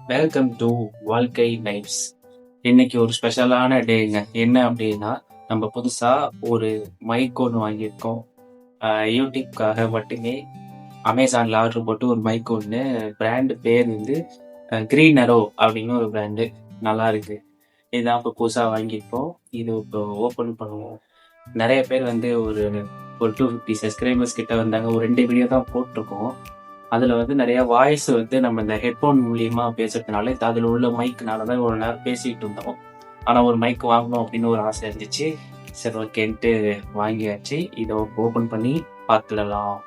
Welcome to வாழ்க்கை lives. இன்னைக்கு ஒரு ஸ்பெஷலான டேங்க. என்ன அப்படின்னா, நம்ம புதுசா ஒரு மைக் ஒன்று வாங்கியிருக்கோம். யூடியூப்காக மட்டுமே அமேசான்ல ஆர்டர் போட்டு ஒரு மைக் ஒன்று. பிராண்டு பேர் வந்து கிரீன் அரோ அப்படின்னு ஒரு பிராண்டு. நல்லா இருக்கு. இதுதான் இப்போ புதுசாக வாங்கியிருக்கோம். இது இப்போ ஓப்பன் பண்ணுவோம். நிறைய பேர் வந்து ஒரு ஒரு 250 சப்ஸ்கிரைபர்ஸ் கிட்ட வந்தாங்க. ஒரு 2 வீடியோ தான் போட்டிருக்கோம். அதில் வந்து நிறைய வாய்ஸ் வந்து நம்ம இந்த ஹெட்ஃபோன் மூலியமா பேசுறதுனால அதில் உள்ள மைக்னால தான் ஒரு நேரம் பேசிகிட்டு இருந்தோம். ஆனால் ஒரு மைக் வாங்கணும் அப்படின்னு ஒரு ஆசை இருந்துச்சு. சரி ஓகேன்ட்டு வாங்கியாச்சு. இதை ஓப்பன் பண்ணி பார்த்துடலாம்.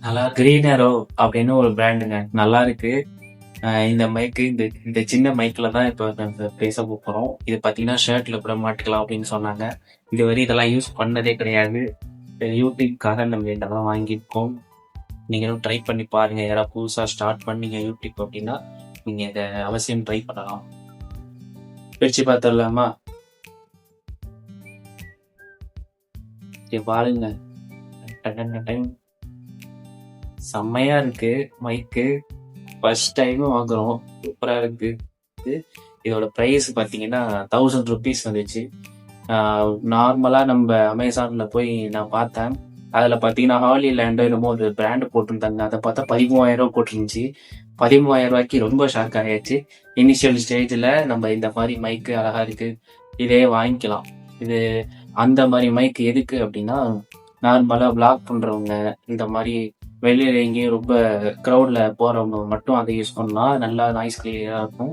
நல்லா கிரீனரோ அப்படின்னு ஒரு பிராண்டுங்க. நல்லா இருக்கு. இந்த மைக்கு இந்த இந்த சின்ன மைக்கில் தான் இப்போ நம்ம பேச போகிறோம். இது பார்த்தீங்கன்னா ஷர்ட்டில் கூட மாட்டிக்கலாம் அப்படின்னு சொன்னாங்க. இதுவரை இதெல்லாம் யூஸ் பண்ணதே கிடையாது. யூடியூப்காக நம்ம இதெல்லாம் வாங்கியிருக்கோம். நீங்களும் ட்ரை பண்ணி பாருங்கள். யாராவது புதுசாக ஸ்டார்ட் பண்ணீங்க யூடியூப் அப்படின்னா நீங்கள் இதை அவசியம் ட்ரை பண்ணலாம். பிரித்து பார்த்துடலாமா? பாருங்க, டைம் செம்மையாக இருக்குது மைக்கு. ஃபர்ஸ்ட் டைம் வாங்குறோம். சூப்பராக இருக்கு. இதோட ப்ரைஸ் பார்த்தீங்கன்னா 1000 ருபீஸ் வந்துச்சு. நார்மலாக நம்ம அமேசானில் போய் நான் பார்த்தேன். அதில் பார்த்தீங்கன்னா ஹாலிலேண்டோ என்னமோ ஒரு பிராண்டு போட்டிருந்தாங்க. அதை பார்த்தா 13,000 போட்டிருந்துச்சு. 13,000 ரூபாய்க்கு ரொம்ப ஷாக் ஆகிடுச்சு. இனிஷியல் ஸ்டேஜில் நம்ம இந்த மாதிரி மைக்கு அழகாக இருக்குது, இதே வாங்கிக்கலாம். இது அந்த மாதிரி மைக்கு எதுக்கு அப்படின்னா, நார்மலாக பிளாக் பண்ணுறவங்க, இந்த மாதிரி வெளியில் எங்கேயும் ரொம்ப க்ரௌடில் போகிறவங்க மட்டும் அதை யூஸ் பண்ணலாம். நல்லா நாய்ஸ் கிளியராக இருக்கும்.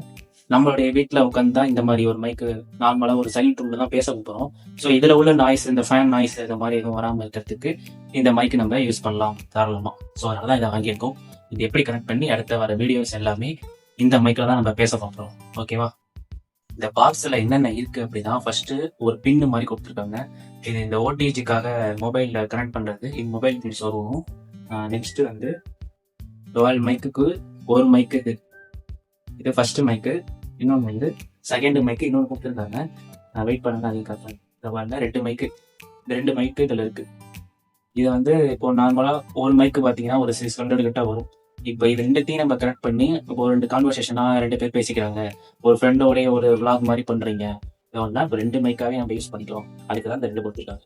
நம்மளுடைய வீட்டில் உட்காந்து தான் இந்த மாதிரி ஒரு மைக்கு நார்மலாக ஒரு சைலண்ட் ரூமில் தான் பேச போகிறோம். ஸோ இதில் உள்ள நாய்ஸ், இந்த ஃபேன் நாய்ஸ் இந்த மாதிரி எதுவும் வராமல் இருக்கிறதுக்கு இந்த மைக்கு நம்ம யூஸ் பண்ணலாம் தாராளமாக. ஸோ அதனால தான் இதை வாங்கியிருக்கோம். இது எப்படி கனெக்ட் பண்ணி அடுத்த வர வீடியோஸ் எல்லாமே இந்த மைக்கில் தான் நம்ம பேச போகிறோம். ஓகேவா? இந்த பாக்ஸில் என்னென்ன இருக்குது அப்படின்னா, ஃபஸ்ட்டு ஒரு பின்னு மாதிரி கொடுத்துருக்காங்க. இது இந்த ஓடிஜிக்காக மொபைலில் கனெக்ட் பண்ணுறது. இது மொபைல் பின்ஸ் வரும். நெக்ஸ்ட்டு வந்து 12 மைக்குக்கு ஒரு மைக்கு. இது ஃபஸ்ட்டு மைக்கு. இன்னொன்று வந்து செகண்ட் மைக்கு இன்னொன்று கொடுத்துருந்தாங்க. நான் வெயிட் பண்ணல, அதை காட்டுறேன். இதை பாருங்க, 2 மைக்கு. இந்த 2 மைக்கு இதில் இருக்குது. இது வந்து இப்போ நார்மலாக ஒரு மைக்கு பார்த்தீங்கன்னா ஒரு 600 கிட்ட வரும். இப்போ இது ரெண்டுத்தையும் நம்ம கனெக்ட் பண்ணி இப்போ 2 கான்வர்சேஷனாக 2 பேர் பேசிக்கிறாங்க, ஒரு ஃப்ரெண்டோடைய ஒரு விளாக் மாதிரி பண்ணுறீங்க, இதெல்லாம் இப்போ 2 மைக்காவே நம்ம யூஸ் பண்ணிக்கலாம். அதுக்கு தான் இந்த 2 கொடுத்துருக்காங்க.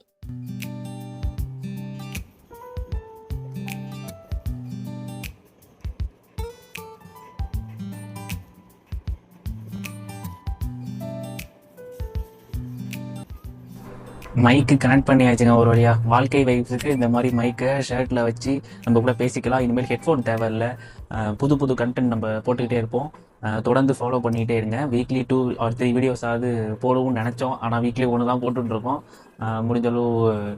மைக்கு கனெக்ட் பண்ணியாச்சுங்க ஒரு வழியா. வாழ்க்கை வைப்ஸுக்கு இந்த மாதிரி மைக்கை ஷர்ட்டில் வச்சு நம்ம கூட பேசிக்கலாம். இனிமேல் ஹெட்ஃபோன் தேவையில்லை. புது புது கண்டென்ட் நம்ம போட்டுக்கிட்டே இருப்போம். தொடர்ந்து ஃபாலோ பண்ணிக்கிட்டே இருங்க. வீக்லி 2 or 3 வீடியோஸாவது போடவும் நினச்சோம். ஆனால் வீக்லி 1 தான் போட்டுட்ருக்கோம். முடிஞ்சளவு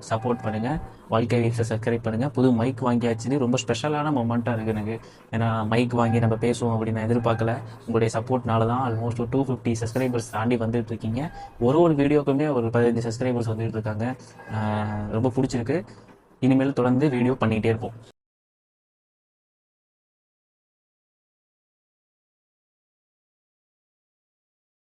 சப்போர்ட் பண்ணுங்கள். வாழ்க்கை வைப்ஸை சப்ஸ்கிரைப் பண்ணுங்கள். புது மைக் வாங்கியாச்சுன்னு ரொம்ப ஸ்பெஷலான மொமெண்ட்டாக இருக்குது எனக்கு. ஏன்னா மைக் வாங்கி நம்ம பேசுவோம் அப்படின்னு நான் எதிர்பார்க்கல. உங்களுடைய சப்போர்ட்னால தான் ஆல்மோஸ்ட் 250 சப்ஸ்கிரைபர்ஸ் தாண்டி வந்துட்டு இருக்கீங்க. ஒரு வீடியோக்குமே ஒரு 15 சப்ஸ்கிரைபர்ஸ் வந்துட்டு இருக்காங்க. ரொம்ப பிடிச்சிருக்கு. இனிமேல் தொடர்ந்து வீடியோ பண்ணிகிட்டே இருப்போம்.